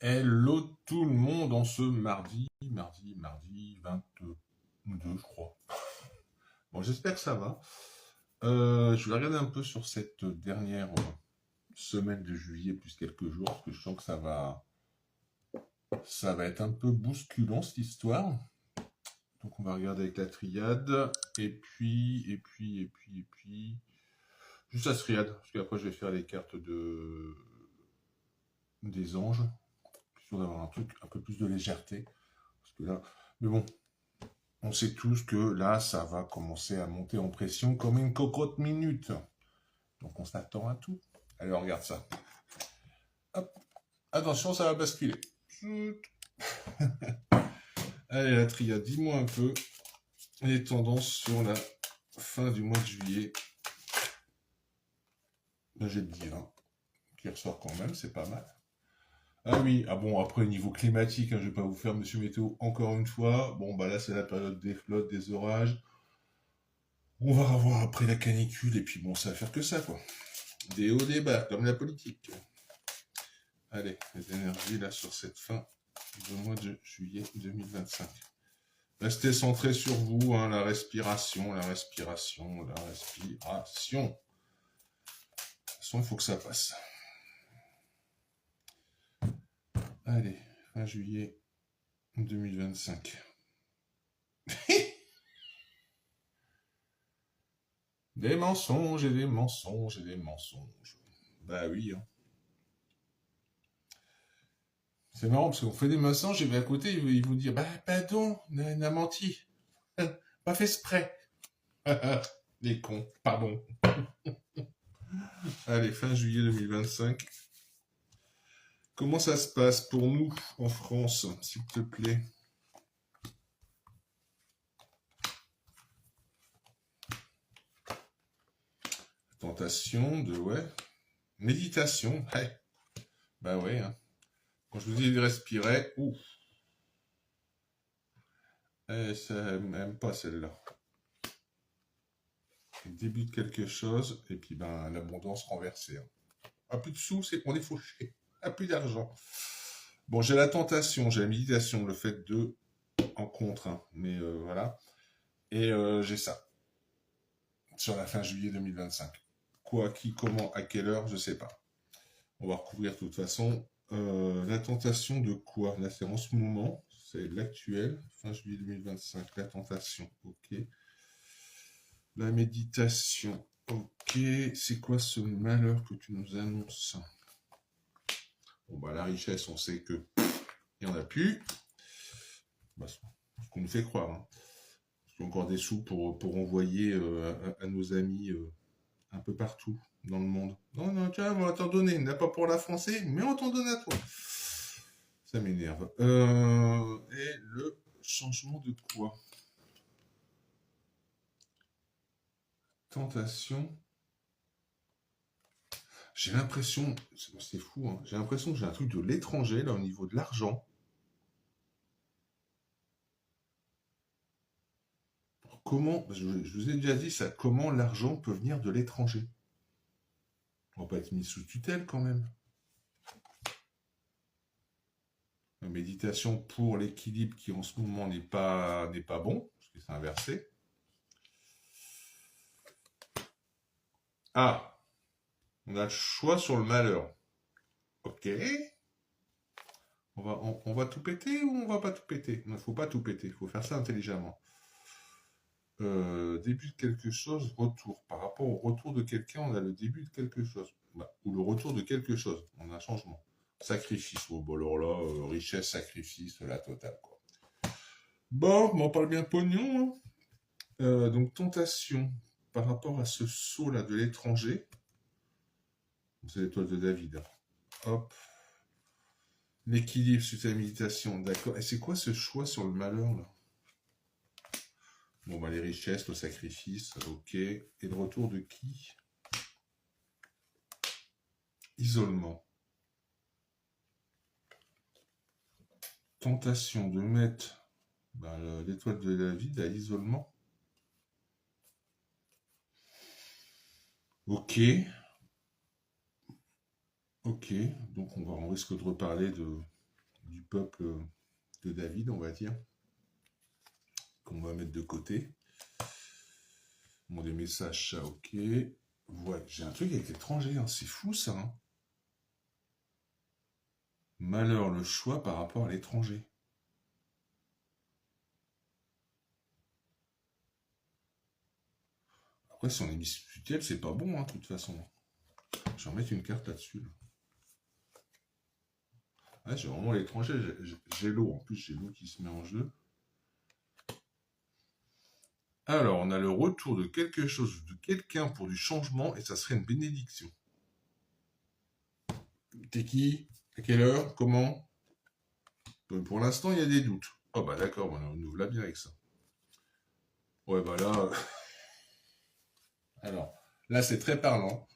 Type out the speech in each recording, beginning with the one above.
Hello tout le monde en ce mardi 22, je crois. Bon, j'espère que ça va. Je vais regarder un peu sur cette dernière semaine de juillet plus quelques jours, parce que je sens que ça va être un peu bousculant cette histoire. Donc on va regarder avec la triade, et puis, juste la triade, parce qu'après je vais faire les cartes des anges, histoire d'avoir un truc un peu plus de légèreté. Parce que là, mais bon, on sait tous que là, ça va commencer à monter en pression comme une cocotte minute. Donc on s'attend à tout. Allez, on regarde ça. Hop. Attention, ça va basculer. Allez, la triade, dis-moi un peu les tendances sur la fin du mois de juillet. Là, j'ai le divin qui ressort quand même, c'est pas mal. Ah oui, ah bon, après, niveau climatique, hein, je vais pas vous faire Monsieur Météo encore une fois. Bon, bah là, c'est la période des flottes, des orages. On va revoir après la canicule, et puis bon, ça va faire que ça, quoi. Des hauts, des bas, comme la politique. Allez, les énergies là sur cette fin du mois de juillet 2025. Restez centrés sur vous, hein, la respiration. De toute façon, il faut que ça passe. Allez, fin juillet 2025. Des mensonges et des mensonges et des mensonges. Bah oui, hein. C'est marrant parce qu'on fait des mensonges et à côté, ils vous disent bah pardon, on a menti. Pas fait exprès. Les cons, pardon. Allez, fin juillet 2025. Comment ça se passe pour nous en France, s'il te plaît? Tentation de, ouais. Méditation, ouais. Bah ouais, hein. Quand je vous dis de respirer, ouf. Ça m'aime pas celle-là. Début de quelque chose, et puis ben l'abondance renversée. Hein. Ah, plus de sous, c'est qu'on est fauché. Ah, plus d'argent. Bon, j'ai la tentation, j'ai la méditation, le fait de en contre, hein, mais voilà. Et j'ai ça. Sur la fin juillet 2025. Quoi, qui, comment, à quelle heure, je sais pas. On va recouvrir de toute façon. La tentation de quoi? Là, c'est en ce moment, c'est l'actuel, fin juillet 2025. La tentation, ok. La méditation, ok. C'est quoi ce malheur que tu nous annonces? Bon, bah, la richesse, on sait que il n'y en a plus. Bah, ce qu'on nous fait croire. Hein. Parce qu'il y a encore des sous pour envoyer à nos amis un peu partout dans le monde. Non, non, tiens, on va t'en donner. On n'a pas pour la français, mais on t'en donne à toi. Ça m'énerve. Et le changement de quoi? Tentation. J'ai l'impression, c'est fou, hein, j'ai l'impression que j'ai un truc de l'étranger, là, au niveau de l'argent. Comment, je vous ai déjà dit ça, comment l'argent peut venir de l'étranger? On va pas être mis sous tutelle quand même. La méditation pour l'équilibre qui en ce moment n'est pas bon, parce que c'est inversé. Ah, on a le choix sur le malheur. Ok. On va tout péter ou on va pas tout péter? Il ne faut pas tout péter, il faut faire ça intelligemment. Début de quelque chose, retour. Par rapport au retour de quelqu'un, on a le début de quelque chose. Bah, ou le retour de quelque chose. On a un changement. Sacrifice. Oh, bon, alors là, richesse, sacrifice, la totale, quoi. Bon, on parle bien pognon. Hein. Donc, tentation. Par rapport à ce saut-là de l'étranger. C'est l'étoile de David. Hop. L'équilibre suite à la méditation. D'accord. Et c'est quoi ce choix sur le malheur, là? Bon, bah, les richesses, le sacrifice, ok. Et le retour de qui? Isolement. Tentation de mettre bah, l'étoile de David à isolement. Ok. Ok. Donc, on risque de reparler du peuple de David, on va dire, qu'on va mettre de côté. Bon, des messages, ça, ok. Ouais, j'ai un truc avec l'étranger, hein. C'est fou ça. Hein. Malheur le choix par rapport à l'étranger. Après, si on est bisexuel, c'est pas bon, hein, de toute façon. Je vais remettre une carte là-dessus. Là. Ouais, j'ai vraiment l'étranger, j'ai l'eau. En plus, j'ai l'eau qui se met en jeu. Alors, on a le retour de quelque chose, de quelqu'un pour du changement, et ça serait une bénédiction. T'es qui? À quelle heure? Comment? Donc, pour l'instant, il y a des doutes. Oh bah d'accord, on nous l'a bien avec ça. Ouais, bah là... Alors, là, c'est très parlant.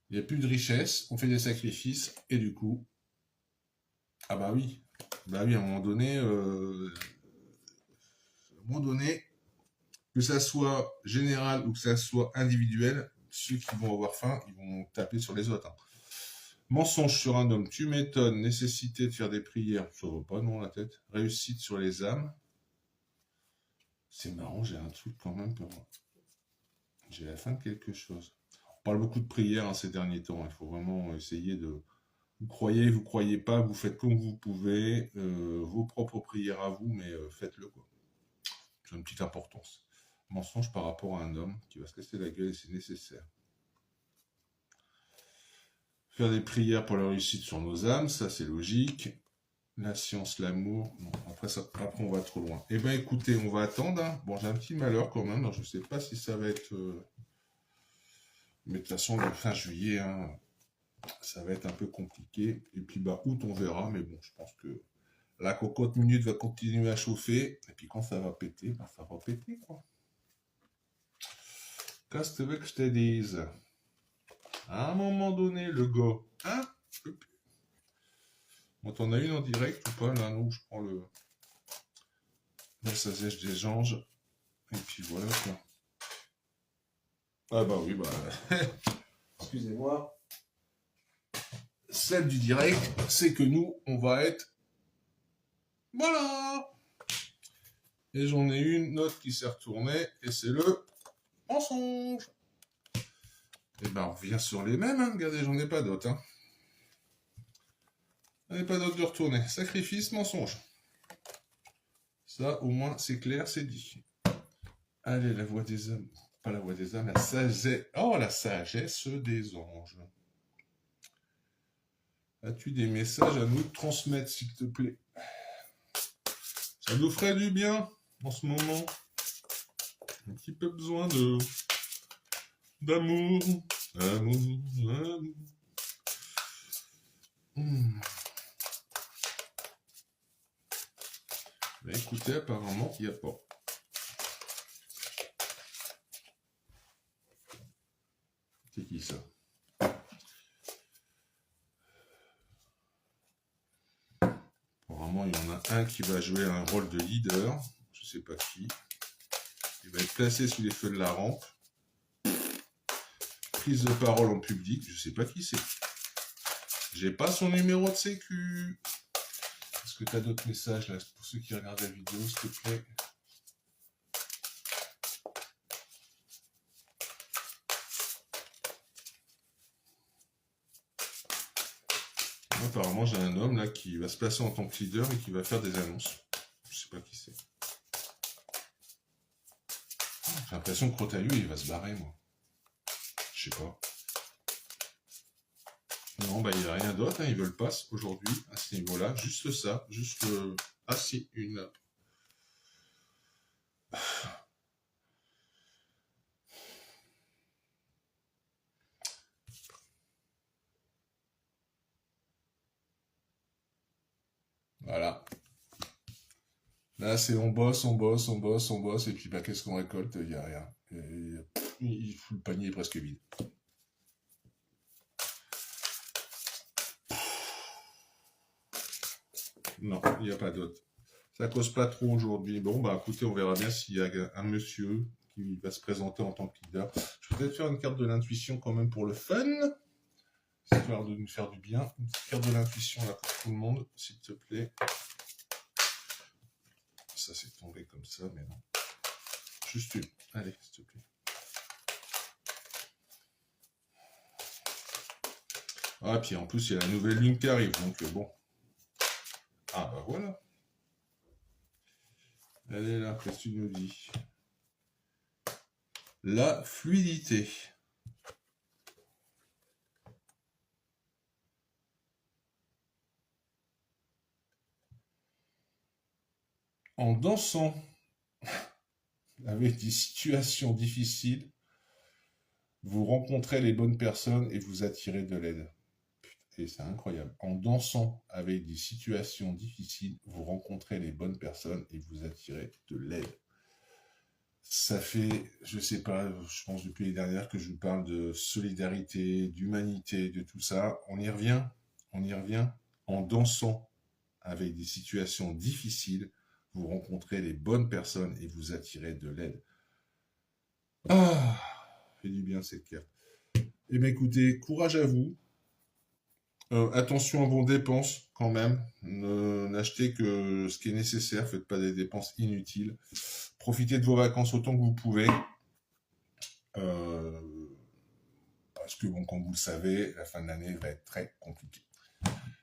Il n'y a plus de richesse, on fait des sacrifices, et du coup... Ah bah oui. Bah oui, à un moment donné, que ça soit général ou que ça soit individuel, ceux qui vont avoir faim, ils vont taper sur les autres. Hein. Mensonge sur un homme, tu m'étonnes, nécessité de faire des prières, ça va pas non la tête. Réussite sur les âmes. C'est marrant, j'ai un truc quand même pour moi. J'ai la fin de quelque chose. On parle beaucoup de prières hein, ces derniers temps, il faut vraiment essayer de... Vous croyez pas, vous faites comme vous pouvez, vos propres prières à vous, mais faites-le quoi. C'est une petite importance. Mensonge par rapport à un homme qui va se casser la gueule et c'est nécessaire. Faire des prières pour la réussite sur nos âmes, ça c'est logique. La science, l'amour, non, après on va trop loin. Eh bien écoutez, on va attendre. Hein. Bon, j'ai un petit malheur quand même, donc je ne sais pas si ça va être... Mais de toute façon, le fin juillet, hein, ça va être un peu compliqué. Et puis bah août, on verra, mais bon, je pense que la cocotte minute va continuer à chauffer. Et puis quand ça va péter, bah, ça va péter quoi. Qu'est-ce que tu veux que je te dise? À un moment donné, le gars, hein? Bon, t'en as une en direct ou pas? Là, non, je prends le... Là, ça sèche des anges. Et puis voilà, quoi. Ah bah oui, bah... Excusez-moi. Celle du direct, c'est que nous, on va être... Voilà! Et j'en ai une autre qui s'est retournée, et c'est le mensonge. Et ben, on revient sur les mêmes, hein. Regardez, j'en ai pas d'autres, hein. J'en ai pas d'autres de retourner. Sacrifice, mensonge. Ça, au moins, c'est clair, c'est dit. Allez, la voix des hommes. Pas la voix des âmes, la sagesse. Oh, la sagesse des anges. As-tu des messages à nous transmettre, s'il te plaît? Ça nous ferait du bien, en ce moment. Un petit peu besoin d'amour. Amour. Mais écoutez, apparemment, il n'y a pas. C'est qui ça? Apparemment, il y en a un qui va jouer un rôle de leader. Je ne sais pas qui. Il va être placé sous les feux de la rampe. Prise de parole en public. Je ne sais pas qui c'est. J'ai pas son numéro de sécu. Est-ce que tu as d'autres messages là pour ceux qui regardent la vidéo, s'il te plaît? Apparemment, j'ai un homme là qui va se placer en tant que leader et qui va faire des annonces. Je sais pas qui c'est. J'ai l'impression que Crotaillou, il va se barrer, moi. Je sais pas. Non, bah il n'y a rien d'autre, hein, ils veulent pas aujourd'hui à ce niveau-là. Juste ça, juste... Ah si, une... Voilà. Là, c'est on bosse, et puis bah qu'est-ce qu'on récolte? Il n'y a rien. Il fout le panier est presque vide. Non, il n'y a pas d'autre. Ça cause pas trop aujourd'hui. Bon, bah écoutez, on verra bien s'il y a un monsieur qui va se présenter en tant que leader. Je vais peut-être faire une carte de l'intuition quand même pour le fun. histoire de nous faire du bien. Une petite carte de l'intuition là pour tout le monde, s'il te plaît. Ça c'est tombé comme ça, mais non. Juste une. Allez, s'il te plaît. Ah, puis en plus, il y a la nouvelle lune qui arrive, donc bon. Ah, bah voilà. Elle est là, qu'est-ce que tu nous dis? La fluidité. En dansant avec des situations difficiles, vous rencontrez les bonnes personnes et vous attirez de l'aide. Et c'est incroyable. En dansant avec des situations difficiles, vous rencontrez les bonnes personnes et vous attirez de l'aide. Ça fait, je sais pas, je pense depuis les dernières que je vous parle de solidarité, d'humanité, de tout ça. On y revient. En dansant avec des situations difficiles, vous rencontrez les bonnes personnes et vous attirez de l'aide. Ah, fait du bien cette carte. Eh bien écoutez, courage à vous. Attention à vos dépenses quand même. N'achetez que ce qui est nécessaire. Faites pas des dépenses inutiles. Profitez de vos vacances autant que vous pouvez. Euh, parce que bon, comme vous le savez, la fin de l'année va être très compliquée.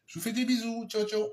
Je vous fais des bisous. Ciao, ciao.